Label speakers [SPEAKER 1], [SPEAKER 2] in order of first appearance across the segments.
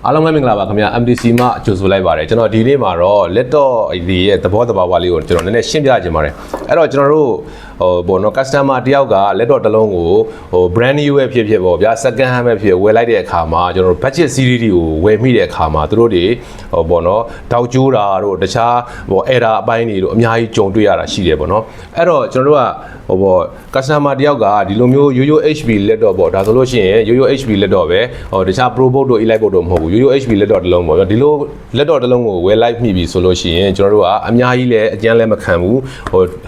[SPEAKER 1] အားလုံးပဲမင်္ဂလာပါခင်ဗျာ MTC မှာကြိုဆိုလိုက်ပါတယ်ကျွန်တော်ဒီနေ့မှာတော့ laptop ဒီရဲ့သဘောတဘာဝလေးကိုကျွန်တော်နည်းနည်းရှင်းပြချင်ပါတယ်အဲ့တော့ကျွန်တော်တို့ဘောနော် customer တယောက်က laptop တစ်လုံးကိုbrand new ပဲဖြစ်ဖြစ်ပေါ့ဗျာ second hand ပဲဖြစ်ဝယ်လိုက်တဲ့အခါမှာကျွန်တော်တို့ budget series တွေကိုဝယ်မိတဲ့အခါမှာသူတို့တွေဘောနော်တောက်ကျိုးတာတို့တခြားerror အပိုင်းတွေတို့အများကြီးကြုံတွေ့ရတာရှိတယ်ပေါ့နော်အဲ့တော့ကျွန်တော်တို့ကcustomer တယောက်ကဒီလိုမျိုးရိုးရိုး HP laptop ပေါ့ဒါဆိုလို့ရှိရင်ရိုးရိုး HP laptop ပဲတခြား Pro book တို့ Elite book တို့မဟုတ်ဘူးရိုးရိုး HP laptop တစ်လုံးပေါ့ဒီလို laptop တစ်လုံးကိုဝယ်လိုက်မိပြီဆိုလို့ရှိရင်ကျွန်တော်တို့ကအများကြီးလည်းအကျန်းလည်းမခံဘူး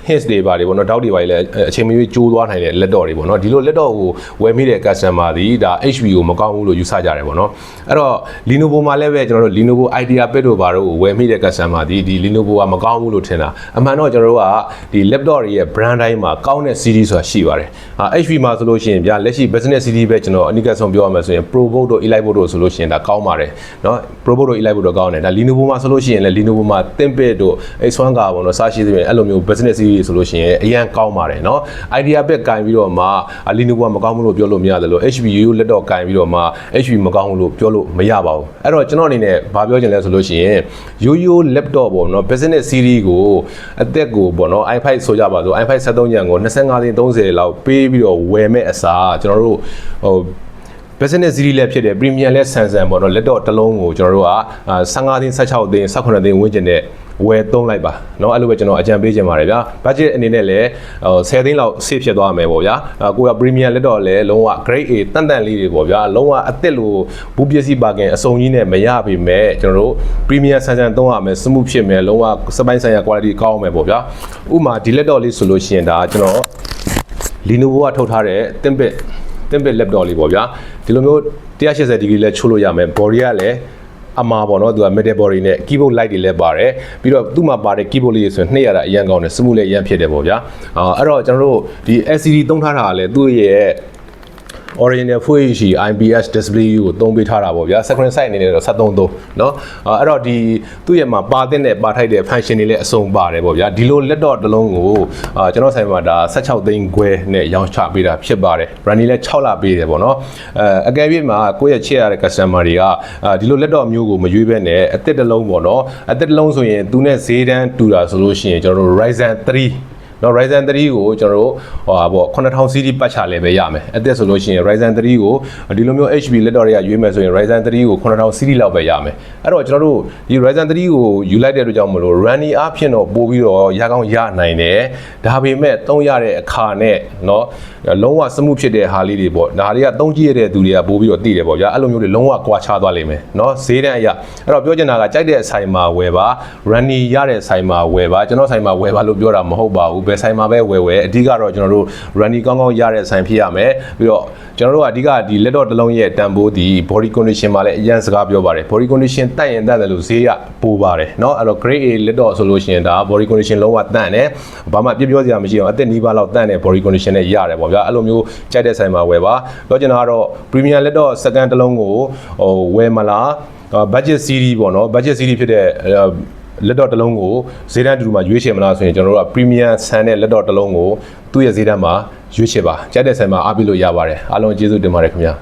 [SPEAKER 1] hints တွေပါတယ်ပေါ့နော်တောက်တွေပါလည်းအချိန်မရွေးကျိုးသွားနိုင်တဲ့ laptop တွေပေါ့နော်ဒီလို laptop ကိုဝယ်မိတဲ့ customer ဒီဒါ HP ကိုမကောင်းဘူးလို့ယူဆကြတယ်ပေါ့နော်အဲ့တော့ Lenovo မှာလည်းပဲကျွန်တော်တို့ Lenovo IdeaPad တို့ဘာတို့ကိုဝယ်မိတဲ့ customer ဒီ Lenovo ကမကောင်းဘူးလို့ထင်တာအမှန်တော့ကျွန်တော်တို့ကဒီ laptop တွေရဲ့ brand တိုင်းမှာကောင်းတဲ့ series ဆိုတာရှိပါတယ်HP မှာဆိုလို့ရှိရင်ဗျာလက်ရှိ business series ပဲကျွန်တော်အနိကဆုံးပြောရမယ်ဆိုရင် Pro book တို့ Elite book တို့ဆိုလို့ရှိရင်ဒါကောင်းပါတယ်เนาะ Pro book တို့ Elite book တို့ကောင်းတယ်ဒါ Lenovo မှာဆိုလို့ရှိရင်လည်း Lenovo မှာ ThinkPad တို့ X1 ကပေါ့နော်စရှိသေးတယ်အဲ့လိုမျိုး business series ဆိုလို့ရှိရင်အရန်ကောင်းပါတယ်เนาะ IdeaPad ကင်ပြီးတော့မှ Lenovo ကမကောင်းဘူးလို့ပြောလို့မရတယ်လို့ HP ရိုးရိုး laptop ကင်ပြီးတော့မှ HP မကောင်းဘူးလို့ပြောလို့မရပါဘူးအဲ့တော့ကျွန်တော်အနေနဲ့ဘာပြောချင်လဲဆိုလို့ရှိရင်ရိုးရိုး laptop ပေါ့เนาะ business series ကိုအသက်ကိုပေါ့เนาะ i5 ဆိုကြပါစို့ i5 73ညံကို25သိန်း30လောက်ပေးပြီးတော့ဝယ်မဲ့အစားကျွန်တော်တို့business series လည်းဖြစ်တယ် premium လည်းဆန်ဆန်ပေါ့နော် laptop တစ်လုံးကိုကျွန်တော်တို့က15သိန်း16သိန်း18သိန်းဝန်းကျင်နဲ့ဝယ်သုံးလိုက်ပါเนาะအဲ့လိုပဲကျွန်တော်အကြံပေးချင်ပါတယ်ဗျာ budget အနေနဲ့လည်း10သိန်းလောက် save ဖြစ်သွားမယ်ပေါ့ဗျာကိုက premium laptop လည်းလုံးဝ grade A တန်လေးတွေပေါ့ဗျာလုံးဝအသစ်လို့ဘူးပစ္စည်းပါကင်အစုံကြီးနဲ့မရပေမဲ့ကျွန်တော်တို့ premium ဆန်ဆန်သုံးရမယ် smooth ဖြစ်မယ်လုံးဝစပိုင်းဆိုင်ရာ quality ကောင်းမယ်ပေါ့ဗျာဥပမာဒီ laptop လေးဆိုလို့ရှိရင်ဒါကျွန်တော် Lenovo ကထုတ်ထားတဲ့ ThinkPad laptop လေးပေါ့ဗျာဒီလိုမျိုး180 degree လဲချိုးလို့ရမယ် body ကလည်းအမှားပေါ့နော်သူက metal body နဲ့ keyboard light တွေလည်းပါတယ်ပြီးတော့သူ့မှာပါတဲ့ keyboard လေးဆိုနှိပ်ရတာအရင်ကောင်းတယ် smooth လည်းအရင်ဖြစ်တယ်ပေါ့ဗျာအဲ့တော့ကျွန်တော်တို့ဒီ LCD သုံးထားတာကလည်းသူ့ရဲ့ original Full HD IPS display ကိုသုံးပေးထားတာပေါ့ဗျာ screen size အနေနဲ့တော့73เนาะအဲ့တော့ဒီသူ့ရဲ့မှာပါတဲ့နဲ့ပါထိုက်တဲ့ function တွေလည်းအစုံပါတယ်ပေါ့ဗျာဒီလို laptop တစ်လုံးကိုကျွန်တော်ဆိုင်မှာဒါ16သိန်းခွဲနဲ့ရောင်းချပေးတာဖြစ်ပါတယ် branding လည်း6လပေးတယ်ပေါ့နော်အကယ်၍မှာကိုယ့်ရဲ့ချစ်ရတဲ့ customer တွေကဒီလို laptop မျိုးကိုမရွေးဘဲနဲ့အသစ်တစ်လုံးပေါ့နော်အသစ်တစ်လုံးဆိုရင်သူနဲ့ဈေးတန်းတူတာဆိုလို့ရှိရင်ကျွန်တော်တို့ Ryzen 3နော် Ryzen 3ကိုကျွန်တော်တို့ပေါ့9000 series ပတ်ချလည်းပဲရမယ်အသက်ဆိုလို့ရှိရင် Ryzen 3ကိုဒီလိုမျိုး HP laptop တွေကရွေးမယ်ဆိုရင် Ryzen 3ကို9000 series လောက်ပဲရမယ်အဲ့တော့ကျွန်တော်တို့ဒီ Ryzen 3ကိုယူလိုက်တဲ့အတွက်ကြောင့်မလို့ running အဖြစ်တော့ပို့ပြီးတော့ရကောင်းရနိုင်တယ်ဒါပေမဲ့သုံးရတဲ့အခါနဲ့နော်လုံးဝစမှုဖြစ်တဲ့ဟာလေးတွေပေါ့ဒါတွေကသုံးကြည့်ရတဲ့သူတွေကပို့ပြီးတော့သိတယ်ပေါ့ဗျာအဲ့လိုမျိုးတွေလုံးဝကွာခြားသွားလိမ့်မယ်နော်ဈေးတန်းအရာအဲ့တော့ပြောချင်တာကကြိုက်တဲ့ဆိုင်မှာဝယ်ပါ running ရတဲ့ဆိုင်မှာဝယ်ပါကျွန်တော်ဆိုင်မှာဝယ်ပါလို့ပြောတာမဟုတ်ပါဘူးဆိုင်မှာပဲဝယ်အဓိကတော့ကျွန်တော်တို့ running ကောင်းကောင်းရတဲ့ဆိုင်ဖြစ်ရမယ်ပြီးတော့ကျွန်တော်တို့ကအဓိကဒီ laptop တစ်လုံးရဲ့တန်ဖိုးဒီ body condition မှာလည်းအရင်စကားပြောပါတယ် body condition တက်ရင်တက်တယ်လို့ဈေးကပိုပါတယ်เนาะအဲ့တော့ grade A laptop ဆိုလို့ရှိရင်ဒါ body condition လုံးဝတန့်တယ်ဘာမှပြောစရာမရှိအောင်အသက်နီးပါးလောက်တန့်တဲ့ body condition နဲ့ရတယ်ပေါ့ဗျာအဲ့လိုမျိုးကြိုက်တဲ့ဆိုင်မှာဝယ်ပါပြောချင်တာကတော့ premium laptop second တစ်လုံးကိုဝယ်မလား budget series ပေါ့เนาะ budget series ဖြစ်တဲ့ laptop တစ်လုံးကိုဈေးတန်းတူမှာရွေးချယ်မလားဆိုရင်ကျွန်တော်တို့က premium ဆန်တဲ့ laptop တစ်လုံးကိုသူ့ရဲ့ဈေးတန်းမှာရွေးချယ်ပါကြိုက်တဲ့ဆိုင်မှာအားပေးလို့ရပါတယ်အားလုံးကျေးဇူးတင်ပါတယ်ခင်ဗျာ